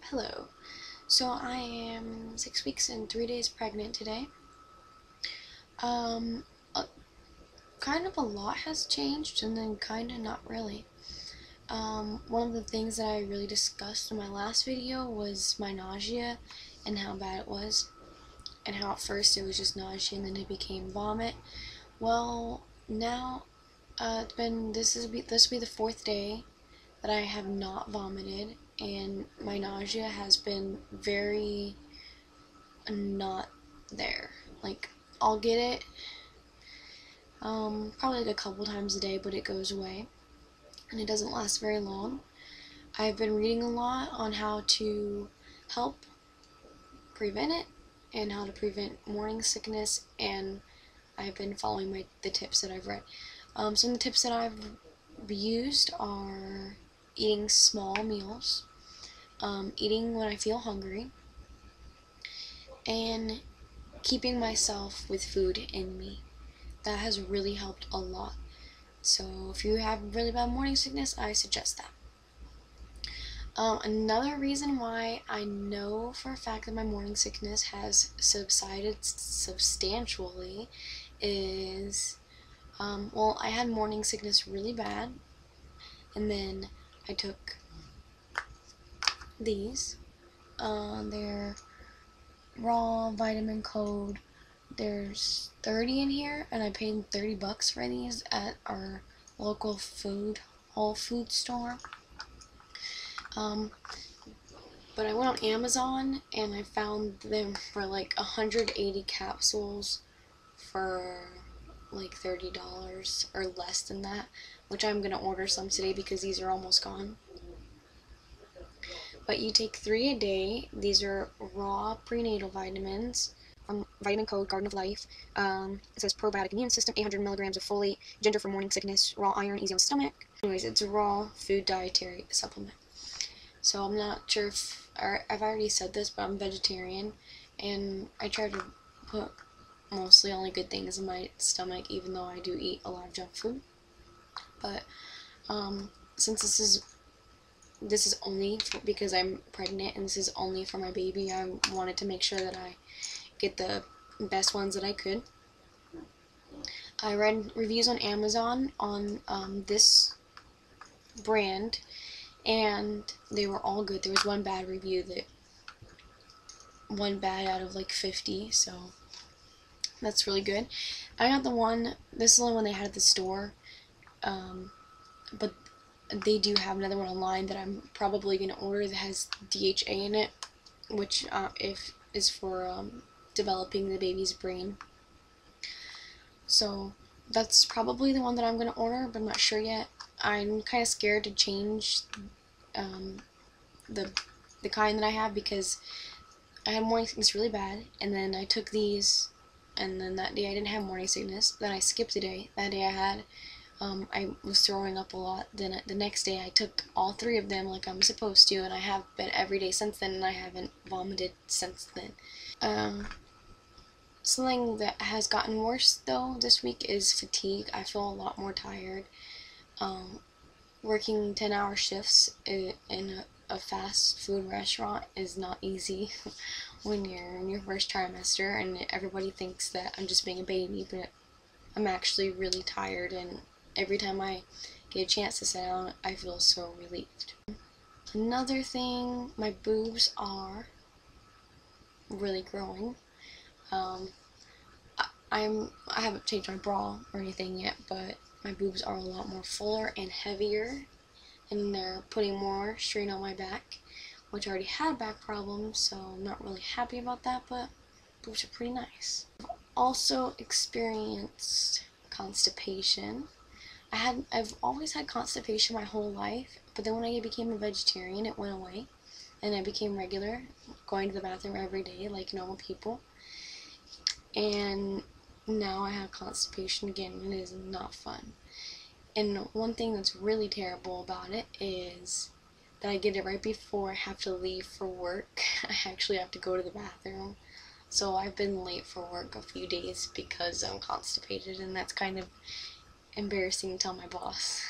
Hello. So I am 6 weeks and 3 days pregnant today. Um, uh, Kind of a lot has changed, and then kind of not really. One of the things that I really discussed in my last video was my nausea and how bad it was, and how at first it was just nausea and then it became vomit. Well, now this will be the fourth day that I have not vomited, and my nausea has been very not there. Like, I'll get it probably like a couple times a day, but it goes away and it doesn't last very long. I've been reading a lot on how to help prevent it and how to prevent morning sickness, and I've been following the tips that I've read. Some of the tips that I've used are eating small meals, eating when I feel hungry, and keeping myself with food in me. That has really helped a lot. So if you have really bad morning sickness, I suggest that. Another reason why I know for a fact that my morning sickness has subsided substantially is, well, I had morning sickness really bad, and then I took these. They're raw vitamin code. There's 30 in here, and I paid $30 for these at our local Whole Food store. But I went on Amazon and I found them for like 180 capsules for like $30 or less than that, which I'm gonna order some today because these are almost gone. But you take 3 a day. These are raw prenatal vitamins from Vitamin Code Garden of Life. It says probiotic immune system, 800 milligrams of folate, ginger for morning sickness, raw iron, easy on stomach. Anyways, it's a raw food dietary supplement. So I'm not sure if I've already said this, but I'm vegetarian, and I try to put mostly only good things in my stomach, even though I do eat a lot of junk food. But since this is only because I'm pregnant, and this is only for my baby, I wanted to make sure that I get the best ones that I could. I read reviews on Amazon on this brand, and they were all good. There was one bad review, one bad out of like 50, so that's really good. I got this is the only one they had at the store, but they do have another one online that I'm probably going to order that has DHA in it, which is for developing the baby's brain. So that's probably the one that I'm going to order, but I'm not sure yet. I'm kind of scared to change the kind that I have, because I had morning sickness really bad, and then I took these, and then that day I didn't have morning sickness. Then I skipped a day. That day I was throwing up a lot. Then the next day I took all 3 of them like I'm supposed to, and I have been every day since then, and I haven't vomited since then. Something that has gotten worse though this week is fatigue. I feel a lot more tired. Working 10-hour shifts in a fast food restaurant is not easy when you're in your first trimester, and everybody thinks that I'm just being a baby, but I'm actually really tired, and every time I get a chance to sit down, I feel so relieved. Another thing, my boobs are really growing. I haven't changed my bra or anything yet, but my boobs are a lot more fuller and heavier, and they're putting more strain on my back, which I already had back problems, so I'm not really happy about that, but boobs are pretty nice. I've also experienced constipation. I've always had constipation my whole life, but then when I became a vegetarian, it went away, and I became regular, going to the bathroom every day like normal people. And now I have constipation again, and it is not fun. And one thing that's really terrible about it is that I get it right before I have to leave for work. I actually have to go to the bathroom. So I've been late for work a few days because I'm constipated, and that's kind of embarrassing to tell my boss.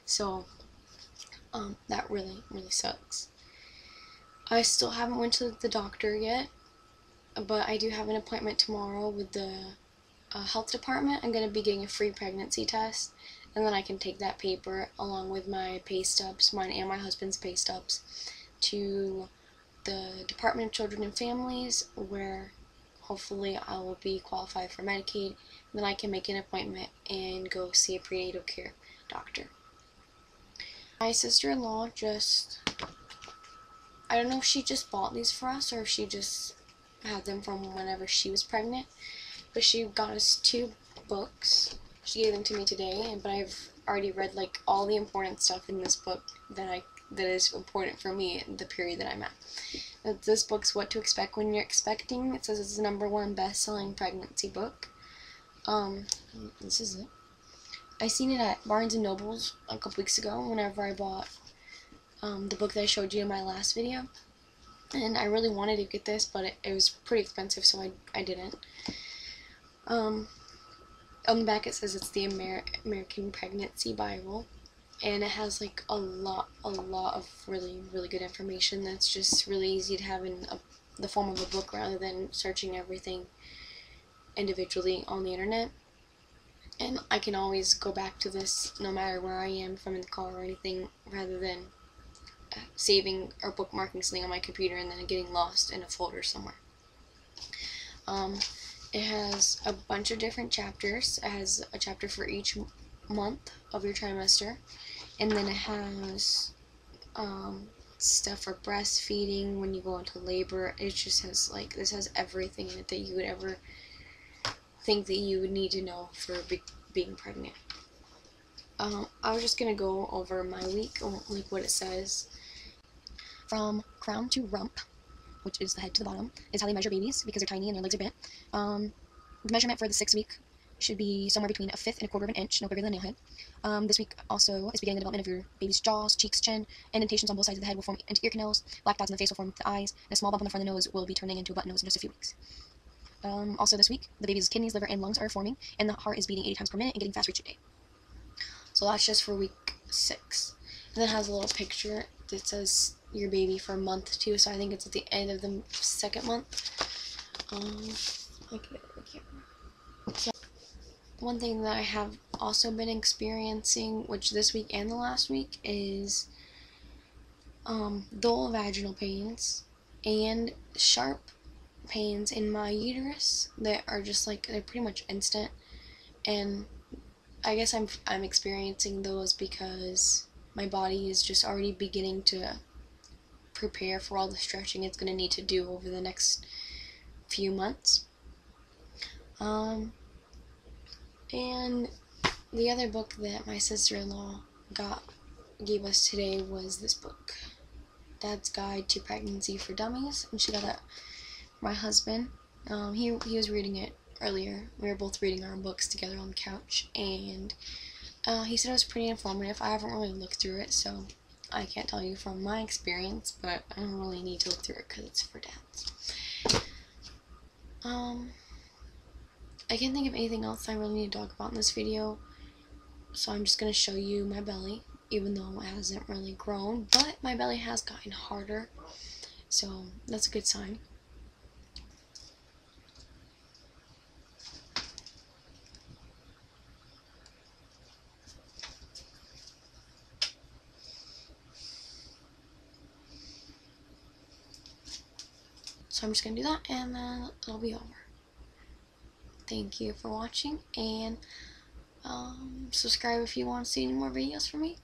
So that really, really sucks. I still haven't went to the doctor yet, but I do have an appointment tomorrow with the health department. I'm going to be getting a free pregnancy test, and then I can take that paper along with my pay stubs, mine and my husband's pay stubs, to the Department of Children and Families, where hopefully I will be qualified for Medicaid, and then I can make an appointment and go see a prenatal care doctor. My sister-in-law I don't know if she just bought these for us or if she just had them from whenever she was pregnant, but she got us 2 books. She gave them to me today, but I've already read like all the important stuff in this book that is important for me in the period that I'm at. This book's What to Expect When You're Expecting. It says it's the #1 best-selling pregnancy book. This is it. I seen it at Barnes & Noble's a couple weeks ago whenever I bought the book that I showed you in my last video. And I really wanted to get this, but it was pretty expensive, so I didn't. On the back it says it's the American Pregnancy Bible, and it has like a lot of really good information that's just really easy to have in the form of a book rather than searching everything individually on the internet. And I can always go back to this no matter where I am, if I'm in the car or anything, rather than saving or bookmarking something on my computer and then getting lost in a folder somewhere. It has a bunch of different chapters. It has a chapter for each month of your trimester, and then it has stuff for breastfeeding when you go into labor. It just has this has everything in it that you would ever think that you would need to know for being pregnant. I was just gonna go over my week, like what it says. From crown to rump, which is the head to the bottom, is how they measure babies because they're tiny and their legs are bent. The measurement for the 6th week should be somewhere between 1/5 and 1/4 of an inch, no bigger than a nail head. This week also is beginning the development of your baby's jaws, cheeks, chin. Indentations on both sides of the head will form into ear canals. Black dots in the face will form the eyes, and a small bump on the front of the nose will be turning into a button nose in just a few weeks. Also this week, the baby's kidneys, liver, and lungs are forming, and the heart is beating 80 times per minute and getting fast for each day. So that's just for week 6. And then it has a little picture that says your baby for month 2, so I think it's at the end of the 2nd month. Okay, so one thing that I have also been experiencing, which this week and the last week, is dull vaginal pains and sharp pains in my uterus that are just they're pretty much instant, and I guess I'm experiencing those because my body is just already beginning to prepare for all the stretching it's going to need to do over the next few months. And the other book that my sister-in-law gave us today was this book, Dad's Guide to Pregnancy for Dummies, and she got it for my husband. He was reading it earlier. We were both reading our books together on the couch, and he said it was pretty informative. I haven't really looked through it, so I can't tell you from my experience, but I don't really need to look through it because it's for dads. I can't think of anything else I really need to talk about in this video, so I'm just going to show you my belly, even though it hasn't really grown, but my belly has gotten harder, so that's a good sign. So I'm just going to do that, and then it'll be over. Thank you for watching, and subscribe if you want to see any more videos from me.